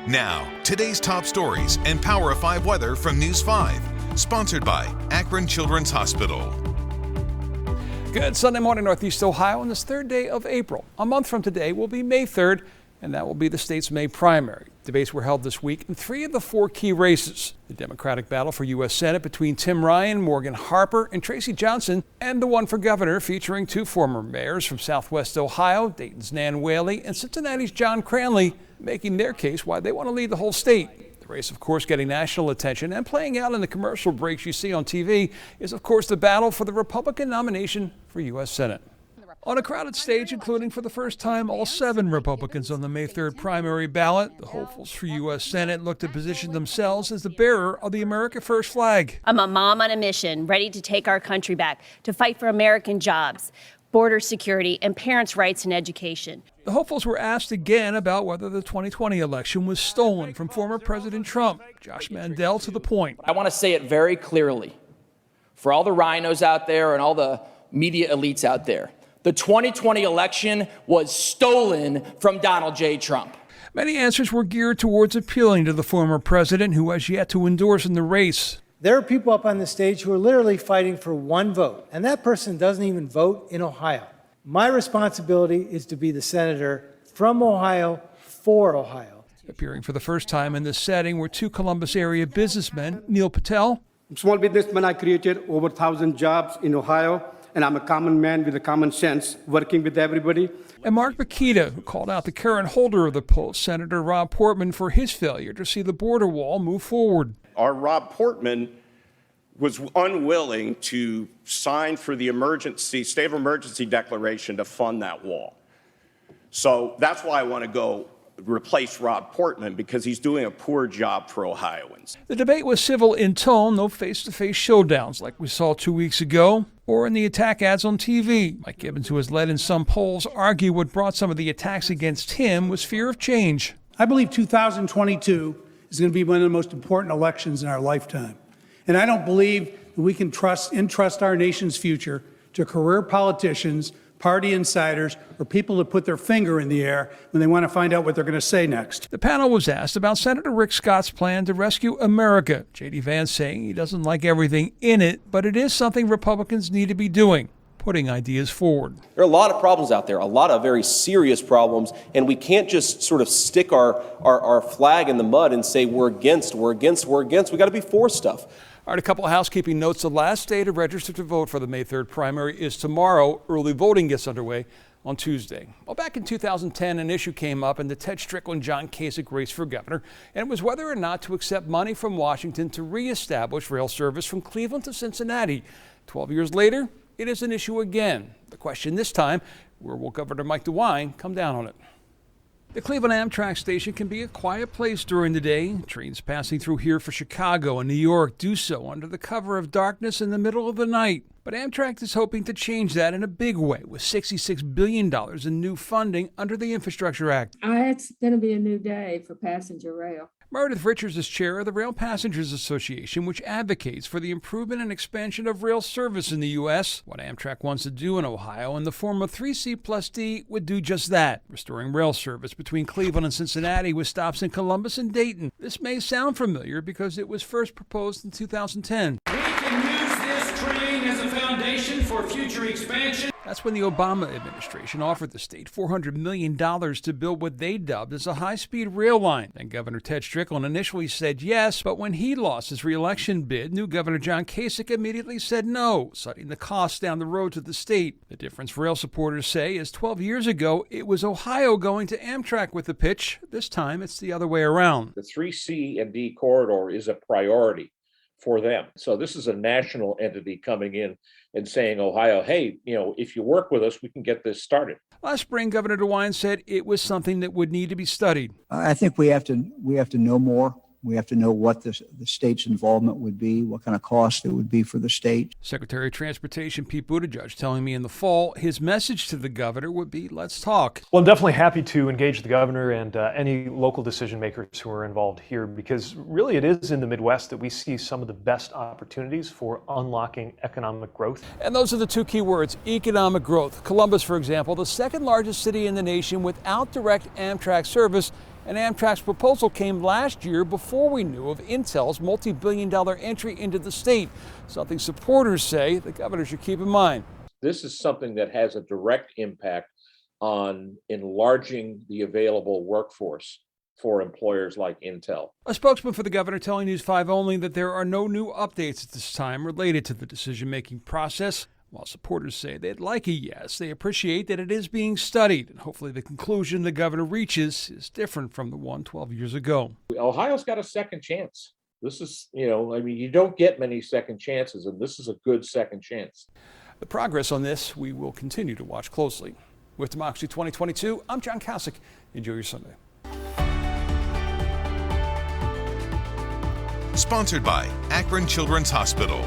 Now, today's top stories and Power of 5 weather from News 5. Sponsored by Akron Children's Hospital. Good Sunday morning, Northeast Ohio, on this third day of April. A month from today will be May 3rd, and that will be the state's May primary. Debates were held this week in 3 of the 4 key races. The Democratic battle for U.S. Senate between Tim Ryan, Morgan Harper, and Tracy Johnson, and the one for governor featuring 2 former mayors from Southwest Ohio, Dayton's Nan Whaley, and Cincinnati's John Cranley, making their case why they want to lead the whole state. The race, of course, getting national attention and playing out in the commercial breaks you see on TV is, of course, the battle for the Republican nomination for U.S. Senate. On a crowded stage, including for the first time all 7 Republicans on the May 3rd primary ballot, the hopefuls for U.S. Senate look to position themselves as the bearer of the America First flag. I'm a mom on a mission, ready to take our country back, to fight for American jobs, border security, and parents' rights in education. The hopefuls were asked again about whether the 2020 election was stolen from former President Trump. Josh Mandel to the point. I want to say it very clearly for all the rhinos out there and all the media elites out there. The 2020 election was stolen from Donald J. Trump. Many answers were geared towards appealing to the former president, who has yet to endorse in the race. There are people up on the stage who are literally fighting for one vote, and that person doesn't even vote in Ohio. My responsibility is to be the senator from Ohio for Ohio. Appearing for the first time in this setting were 2 Columbus area businessmen, Neil Patel. I'm a small businessman. I created over 1,000 jobs in Ohio, and I'm a common man with a common sense, working with everybody. And Mark Bakita, who called out the current holder of the post, Senator Rob Portman, for his failure to see the border wall move forward. Our Rob Portman was unwilling to sign for the state of emergency declaration to fund that wall. So that's why I want to go replace Rob Portman, because he's doing a poor job for Ohioans. The debate was civil in tone, no face-to-face showdowns like we saw 2 weeks ago, or in the attack ads on TV. Mike Gibbons, who has led in some polls, argue what brought some of the attacks against him was fear of change. I believe 2022 is going to be one of the most important elections in our lifetime. And I don't believe that we can entrust our nation's future to career politicians, party insiders, or people that put their finger in the air when they want to find out what they're going to say next. The panel was asked about Senator Rick Scott's plan to rescue America. J.D. Vance saying he doesn't like everything in it, but it is something Republicans need to be doing, putting ideas forward. There are a lot of problems out there, a lot of very serious problems, and we can't just sort of stick our flag in the mud and say we're against. We got to be for stuff. All right, a couple of housekeeping notes. The last day to register to vote for the May 3rd primary is tomorrow. Early voting gets underway on Tuesday. Well, back in 2010, an issue came up in the Ted Strickland-John Kasich race for governor, and it was whether or not to accept money from Washington to reestablish rail service from Cleveland to Cincinnati. 12 years later, it is an issue again. The question this time, where will Governor Mike DeWine come down on it? The Cleveland Amtrak station can be a quiet place during the day. Trains passing through here for Chicago and New York do so under the cover of darkness in the middle of the night. But Amtrak is hoping to change that in a big way with $66 billion in new funding under the Infrastructure Act. It's going to be a new day for passenger rail. Meredith Richards is chair of the Rail Passengers Association, which advocates for the improvement and expansion of rail service in the U.S. What Amtrak wants to do in Ohio in the form of 3C+D would do just that, restoring rail service between Cleveland and Cincinnati with stops in Columbus and Dayton. This may sound familiar because it was first proposed in 2010. We can use this train as a foundation for future expansion. That's when the Obama administration offered the state $400 million to build what they dubbed as a high-speed rail line. And Governor Ted Strickland initially said yes, but when he lost his re-election bid, new Governor John Kasich immediately said no, citing the costs down the road to the state. The difference rail supporters say is 12 years ago, it was Ohio going to Amtrak with the pitch. This time, it's the other way around. The 3C and D corridor is a priority for them. So this is a national entity coming in and saying, Ohio, hey, if you work with us, we can get this started. Last spring, Governor DeWine said it was something that would need to be studied. I think we have to know more. We have to know what the state's involvement would be, what kind of cost it would be for the state. Secretary of Transportation Pete Buttigieg telling me in the fall his message to the governor would be, let's talk. Well, I'm definitely happy to engage the governor and any local decision makers who are involved here, because really it is in the Midwest that we see some of the best opportunities for unlocking economic growth. And those are the 2 key words, economic growth. Columbus, for example, the second largest city in the nation without direct Amtrak service, And Amtrak's proposal came last year before we knew of Intel's multi-billion-dollar entry into the state, something supporters say the governor should keep in mind. This is something that has a direct impact on enlarging the available workforce for employers like Intel. A spokesman for the governor telling News 5 Only that there are no new updates at this time related to the decision-making process. While supporters say they'd like a yes, they appreciate that it is being studied, and hopefully the conclusion the governor reaches is different from the one 12 years ago. Ohio's got a second chance. This is, you don't get many second chances, and this is a good second chance. The progress on this we will continue to watch closely. With Democracy 2022, I'm John Kasich. Enjoy your Sunday. Sponsored by Akron Children's Hospital.